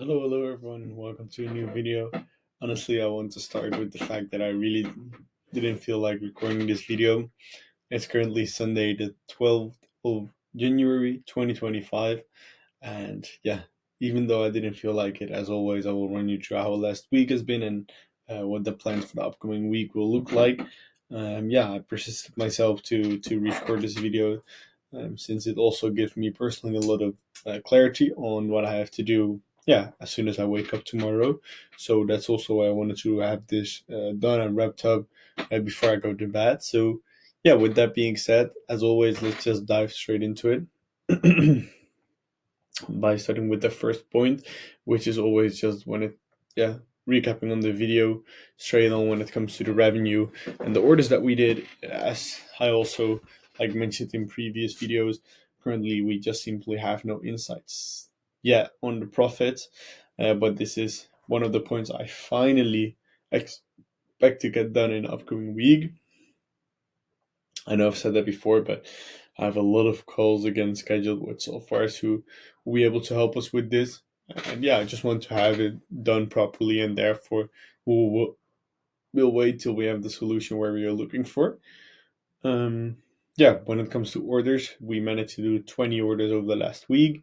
Hello everyone. Welcome to a new video. Honestly, I want to start with the fact that I really didn't feel like recording this video. It's currently Sunday, the 12th of January 2025. And yeah, even though I didn't feel like it, as always, I will run you through how last week has been and what the plans for the upcoming week will look like. Yeah, I persisted myself to record this video since it also gives me personally a lot of clarity on what I have to do. Yeah, as soon as I wake up tomorrow. So that's also why I wanted to have this done and wrapped up before I go to bed. So yeah, with that being said, as always, let's just dive straight into it. By starting with the first point, which is always just when it, yeah, recapping on the video straight on when it comes to the revenue and the orders that we did. As I also like mentioned in previous videos, currently we just simply have no insights yet on the profits, but this is one of the points I finally expect to get done in the upcoming week. I know I've said that before, but I have a lot of calls again scheduled with softwares who will be able to help us with this. And yeah, I just want to have it done properly, and therefore we'll wait till we have the solution where we are looking for. Um, yeah, when it comes to orders, we managed to do 20 orders over the last week.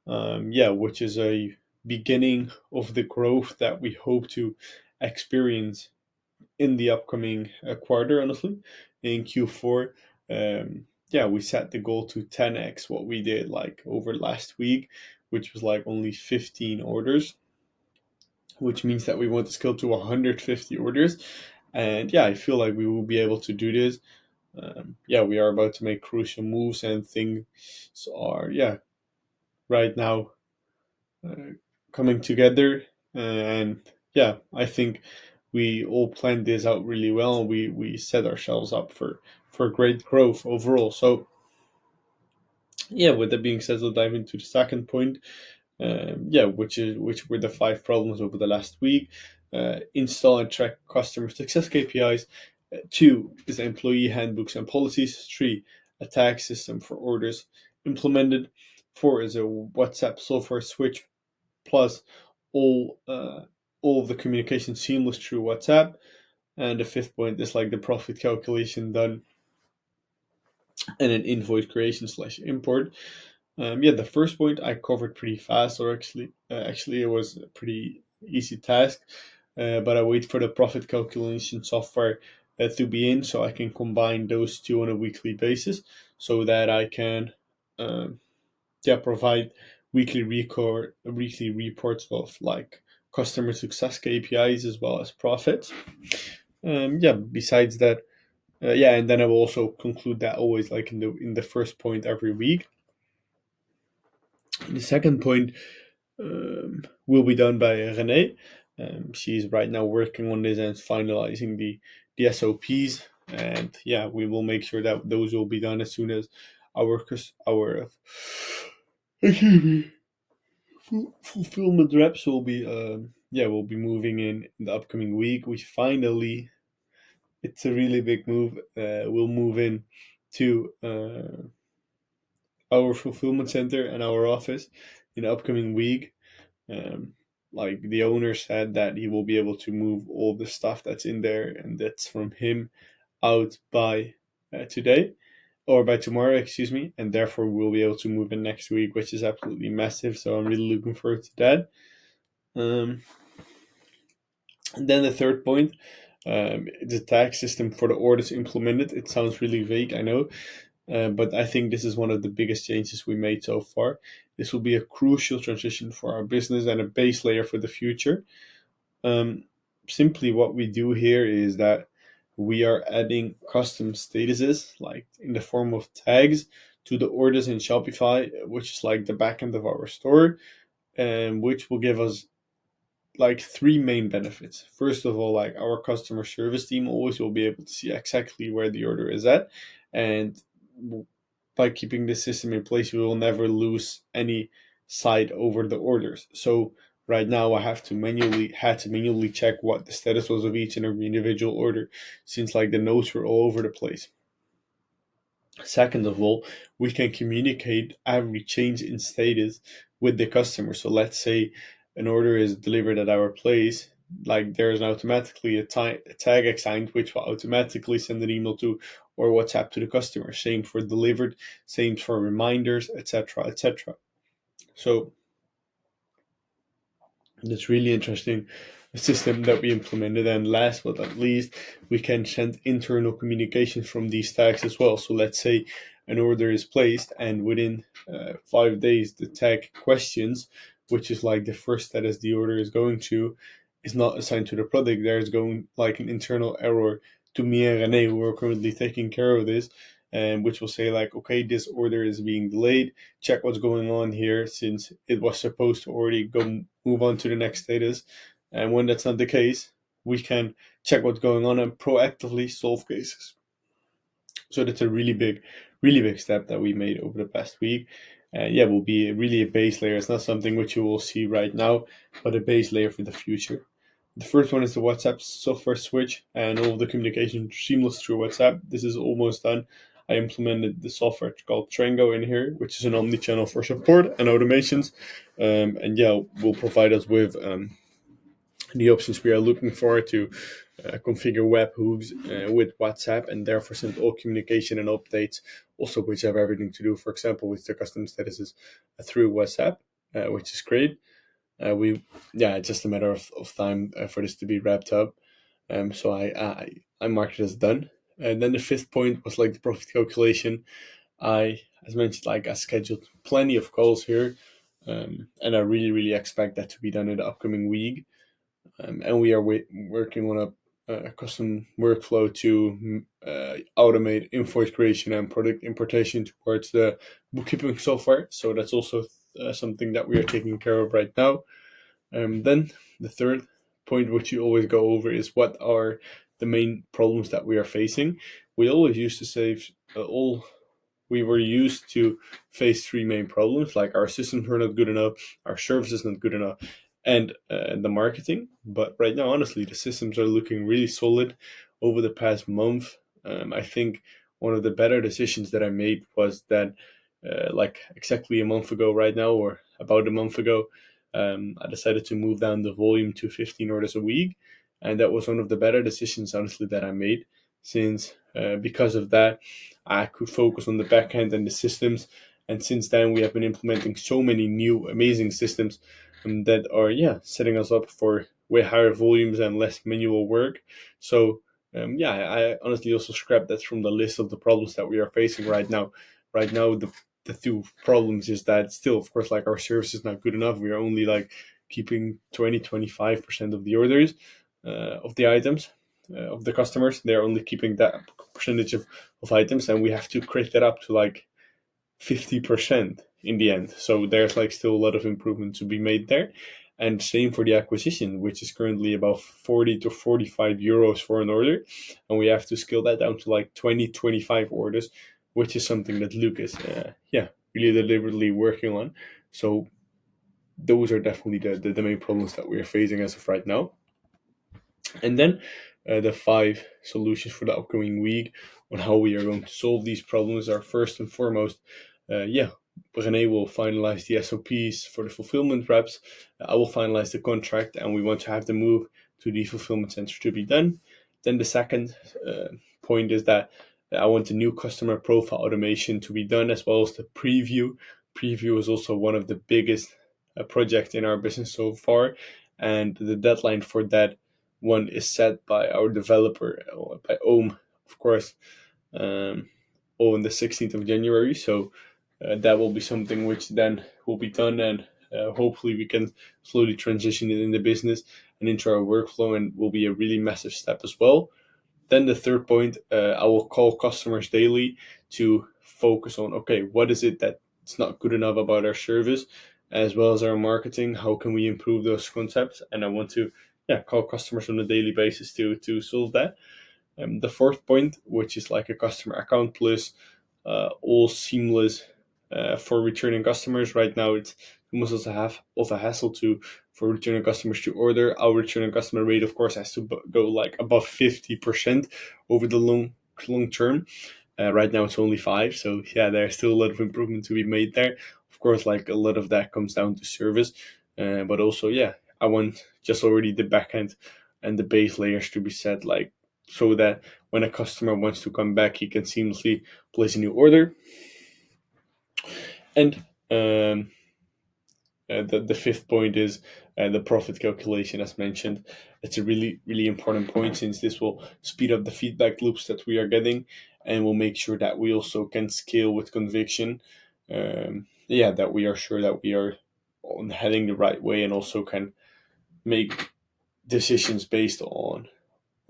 Yeah, which is a beginning of the growth that we hope to experience in the upcoming quarter, honestly, in Q4. Yeah, we set the goal to 10x what we did like over last week, which was like only 15 orders, which means that we want to scale to 150 orders. And yeah, I feel like we will be able to do this. Yeah, we are about to make crucial moves, and things are, yeah, right now uh, coming together. And yeah, I think we all planned this out really well. We set ourselves up for great growth overall. So yeah, with that being said, we'll dive into the second point. Yeah, which were the five problems over the last week. Install and track customer success KPIs. Two is employee handbooks and policies. Three, a tag system for orders implemented. Four is a WhatsApp software switch plus all of the communication seamless through WhatsApp. And the fifth point is like the profit calculation done and an invoice creation slash import. Yeah, the first point I covered pretty fast, or actually it was a pretty easy task. But I wait for the profit calculation software to be in, so I can combine those two on a weekly basis, so that I can, um, yeah, provide weekly reports of like customer success KPIs as well as profits. Yeah, besides that, yeah, and then I will also conclude that always like in the first point every week. The second point will be done by Renee. She's right now working on this and finalizing the SOPs, and yeah, we will make sure that those will be done as soon as our excuse me, fulfillment reps will be yeah, will be moving in the upcoming week. We finally, it's a really big move. We'll move in to our fulfillment center and our office in the upcoming week. Um, like the owner said that he will be able to move all the stuff that's in there and that's from him out by today or by tomorrow, excuse me, and therefore we'll be able to move in next week, which is absolutely massive. So I'm really looking forward to that. Um, and then the third point, the tax system for the orders implemented. It sounds really vague, I know, but I think this is one of the biggest changes we made so far. This will be a crucial transition for our business and a base layer for the future. Um, Simply, what we do here is that we are adding custom statuses, like in the form of tags, to the orders in Shopify, which is like the backend of our store, and which will give us like three main benefits. First of all, like our customer service team always will be able to see exactly where the order is at, and by keeping this system in place, we will never lose any sight over the orders. So right now, I had to manually check what the status was of each and every individual order, since like the notes were all over the place. Second of all, we can communicate every change in status with the customer. So let's say an order is delivered at our place, like there's automatically a tag assigned which will automatically send an email to or WhatsApp to the customer. Same for delivered, same for reminders, etc., etc. So that's really interesting system that we implemented. And last but not least, we can send internal communications from these tags as well. So let's say an order is placed, and within 5 days, the tag questions, which is like the first status the order is going to, is not assigned to the product. There's going like an internal error to me and Rene, who are currently taking care of this, and which will say like, okay, this order is being delayed. Check what's going on here, since it was supposed to already go move on to the next status. And when that's not the case, we can check what's going on and proactively solve cases. So that's a really big step that we made over the past week. And yeah, will be really a base layer. It's not something which you will see right now, but a base layer for the future. The first one is the WhatsApp software switch, and all of the communication seamless through WhatsApp. This is almost done. I implemented the software called Trango in here, which is an omni-channel for support and automations. And yeah, will provide us with the options we are looking for to configure webhooks with WhatsApp, and therefore send all communication and updates, also which have everything to do, for example, with the custom statuses through WhatsApp, which is great. It's just a matter of time for this to be wrapped up. So I marked it as done. And then the fifth point was like the profit calculation. As mentioned, like I scheduled plenty of calls here, and I really expect that to be done in the upcoming week. And we are working on a custom workflow to automate invoice creation and product importation towards the bookkeeping software. So that's also something that we are taking care of right now. Then the third point, which you always go over, is what are the main problems that we are facing. We always used to save all. We were used to face three main problems, like our systems were not good enough, our service is not good enough, and the marketing. But right now, honestly, the systems are looking really solid over the past month. I think one of the better decisions that I made was that, like exactly a month ago, right now, or about a month ago, I decided to move down the volume to 15 orders a week. And that was one of the better decisions, honestly, that I made, since because of that, I could focus on the back end and the systems. And since then, we have been implementing so many new amazing systems that are, setting us up for way higher volumes and less manual work. So, I honestly also scrapped that from the list of the problems that we are facing right now. Right now, the two problems is that still, of course, like our service is not good enough. We are only like keeping 20-25% of the orders of the items of the customers. They're only keeping that percentage of items, and we have to create that up to like 50% in the end. So there's like still a lot of improvement to be made there. And same for the acquisition, which is currently about 40 to 45 euros for an order. And we have to scale that down to like 20-25 orders, which is something that Luke is, really deliberately working on. So those are definitely the main problems that we are facing as of right now. And then the 5 solutions for the upcoming week on how we are going to solve these problems are, first and foremost, René will finalize the SOPs for the fulfillment reps. I will finalize the contract, and we want to have the move to the fulfillment center to be done. Then the second point is that I want the new customer profile automation to be done, as well as the preview. Preview is also one of the biggest projects in our business so far, and the deadline for that one is set by our developer, by Ohm, of course, on the 16th of January. So that will be something which then will be done, and hopefully we can slowly transition it in the business and into our workflow, and will be a really massive step as well. Then the third point, I will call customers daily to focus on, okay, what is it that's not good enough about our service, as well as our marketing? How can we improve those concepts? And I want to call customers on a daily basis to solve that. The fourth point, which is like a customer account plus all seamless for returning customers. Right now, it's almost as a hassle for returning customers to order. Our returning customer rate, of course, has to go like above 50% over the long term. Right now, it's only 5, so there's still a lot of improvement to be made there. Of course, like a lot of that comes down to service. but also, yeah, I want just already the backend and the base layers to be set, like, so that when a customer wants to come back, he can seamlessly place a new order. And the fifth point is the profit calculation, as mentioned. It's a really, really important point, since this will speed up the feedback loops that we are getting, and will make sure that we also can scale with conviction. Yeah, that we are sure that we are heading the right way, and also can make decisions based on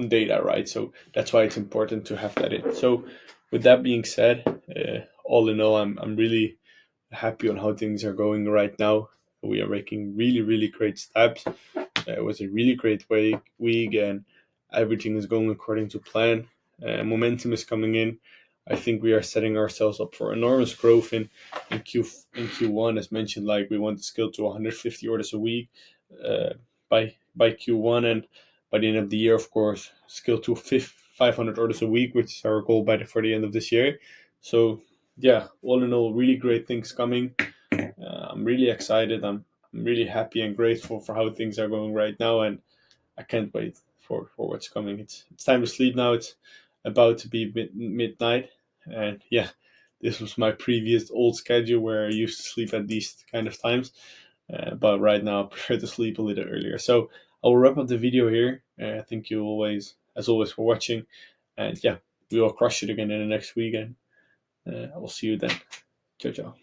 data, right? So that's why it's important to have that in. So, with that being said, all in all, I'm really happy on how things are going right now. We are making really, really great steps. It was a really great week, and everything is going according to plan. Momentum is coming in. I think we are setting ourselves up for enormous growth in Q1, as mentioned. Like, we want to scale to 150 orders a week by Q1, and by the end of the year, of course, scale to 500 orders a week, which is our goal for the end of this year. So, yeah, all in all, really great things coming. I'm really excited. I'm really happy and grateful for how things are going right now, and I can't wait for what's coming. It's time to sleep now. It's about to be midnight, and yeah, this was my previous old schedule where I used to sleep at these kind of times. But right now, I prefer to sleep a little earlier. So I will wrap up the video here. Thank you as always, for watching, and yeah, we will crush it again in the next weekend. I will see you then. Ciao, ciao.